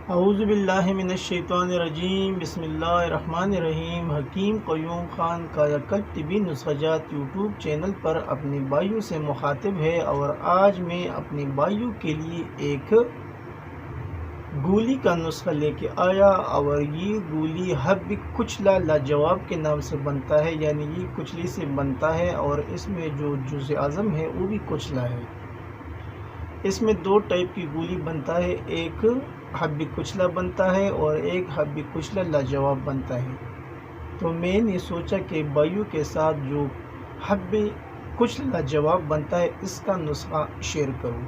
اعوذ باللہ من الشیطان الرجیم، بسم اللہ الرحمن الرحیم۔ حکیم قیوم خان کایاکلپ طبی نسخہ جات یوٹیوب چینل پر اپنے بھائیوں سے مخاطب ہے، اور آج میں اپنے بھائیوں کے لیے ایک گولی کا نسخہ لے کے آیا، اور یہ گولی حب کچلا لاجواب کے نام سے بنتا ہے، یعنی یہ کچلی سے بنتا ہے، اور اس میں جو جز اعظم ہے وہ بھی کچلا ہے۔ اس میں دو ٹائپ کی گولی بنتا ہے، ایک حب کچلا بنتا ہے اور ایک حب کچلا لاجواب بنتا ہے۔ تو میں نے سوچا کہ بھائیوں کے ساتھ جو حب کچلا لاجواب بنتا ہے اس کا نسخہ شیئر کروں،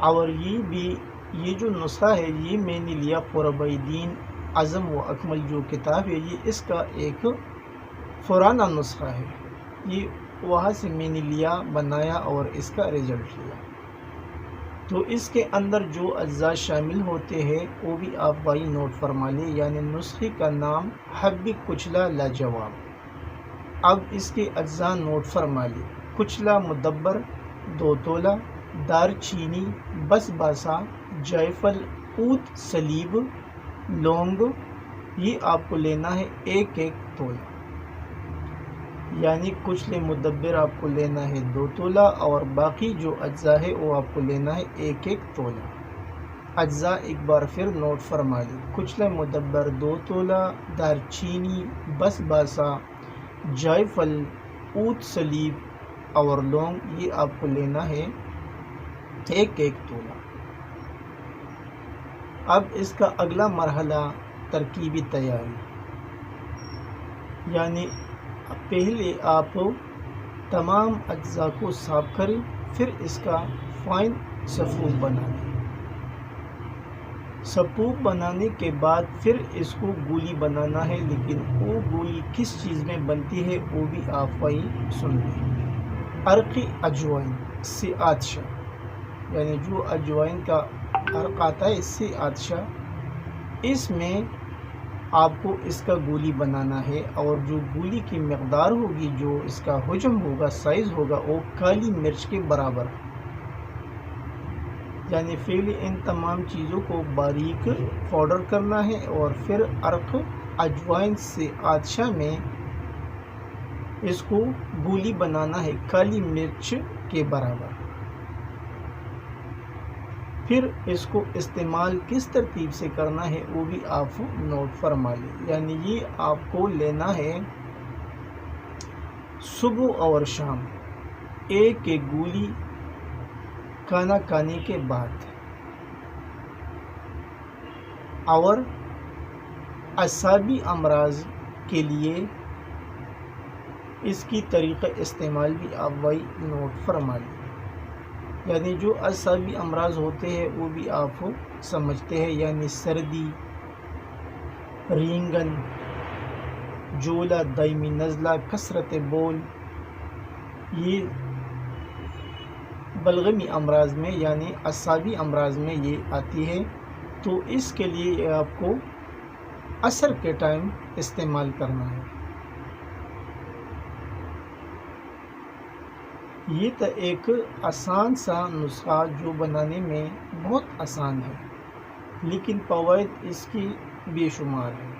اور یہ جو نسخہ ہے یہ میں نے لیا قرب دین اعظم و اکمل جو کتاب ہے، یہ اس کا ایک پرانا نسخہ ہے، یہ وہاں سے میں نے لیا، بنایا اور اس کا رزلٹ لیا۔ تو اس کے اندر جو اجزاء شامل ہوتے ہیں وہ بھی آپ بھائی نوٹ فرما لیں، یعنی نسخے کا نام حب کچلا لاجواب۔ اب اس کے اجزاء نوٹ فرما لیں: کچلا مدبر 2 تولہ، دار چینی، بس باسا، جائفل، عود سلیب، لونگ، یہ آپ کو لینا ہے 1 تولہ، یعنی کچلے مدبر آپ کو لینا ہے 2 تولہ، اور باقی جو اجزاء ہے وہ آپ کو لینا ہے 1 تولہ۔ اجزاء ایک بار پھر نوٹ فرما لیں: کچلے مدبر 2 تولہ، دار چینی، بس باسا، جائفل، عود سلیب اور لونگ، یہ آپ کو لینا ہے 1 تولہ۔ اب اس کا اگلا مرحلہ ترکیبی تیاری، یعنی پہلے آپ تمام اجزاء کو صاف کریں، پھر اس کا فائن صفوف بنا لیں۔ صفوف بنانے کے بعد پھر اس کو گولی بنانا ہے، لیکن وہ گولی کس چیز میں بنتی ہے وہ بھی آپ بھائی سن لیں۔ عرق اجوائن سے آتشہ، یعنی جو اجوائن کا عرق آتا ہے اس سے آتشہ، اس میں آپ کو اس کا گولی بنانا ہے، اور جو گولی کی مقدار ہوگی، جو اس کا حجم ہوگا، سائز ہوگا، وہ کالی مرچ کے برابر، یعنی پہلے ان تمام چیزوں کو باریک پاؤڈر کرنا ہے، اور پھر عرق اجوائن سے آتشہ میں اس کو گولی بنانا ہے کالی مرچ کے برابر۔ پھر اس کو استعمال کس ترتیب سے کرنا ہے وہ بھی آپ نوٹ فرما لیں، یعنی یہ آپ کو لینا ہے صبح اور شام 1 گولی کھانا کھانے کے بعد، اور اعصابی امراض کے لیے اس کی طریقہ استعمال بھی آپ بھائی نوٹ فرما لیں، یعنی جو اعصابی امراض ہوتے ہیں وہ بھی آپ سمجھتے ہیں، یعنی سردی، رینگن، جولا، دائمی نزلہ، کثرت بول، یہ بلغمی امراض میں یعنی اعصابی امراض میں یہ آتی ہے۔ تو اس کے لیے آپ کو عصر کے ٹائم استعمال کرنا ہے۔ یہ تو ایک آسان سا نسخہ جو بنانے میں بہت آسان ہے، لیکن فوائد اس کی بے شمار ہیں،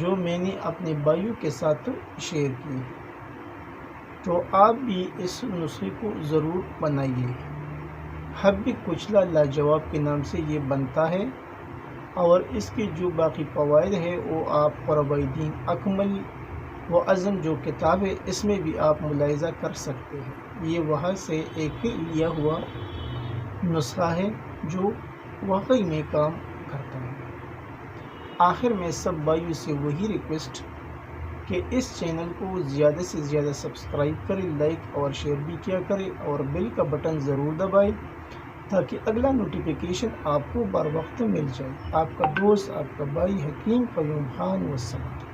جو میں نے اپنے بھائیوں کے ساتھ شیئر کی۔ تو آپ بھی اس نسخے کو ضرور بنائیے۔ حب کچلا لاجواب کے نام سے یہ بنتا ہے، اور اس کے جو باقی فوائد ہے وہ آپ قرب دین اکمل و اعظم جو کتاب ہے اس میں بھی آپ ملاحظہ کر سکتے ہیں۔ یہ وہاں سے ایک لیا ہوا نسخہ ہے جو واقعی میں کام کرتا ہے۔ آخر میں سب بھائیوں سے وہی ریکویسٹ کہ اس چینل کو زیادہ سے زیادہ سبسکرائب کریں، لائک اور شیئر بھی کیا کریں، اور بیل کا بٹن ضرور دبائیں تاکہ اگلا نوٹیفیکیشن آپ کو بر وقت مل جائے۔ آپ کا دوست، آپ کا بھائی حکیم قیوم خان، والسلام۔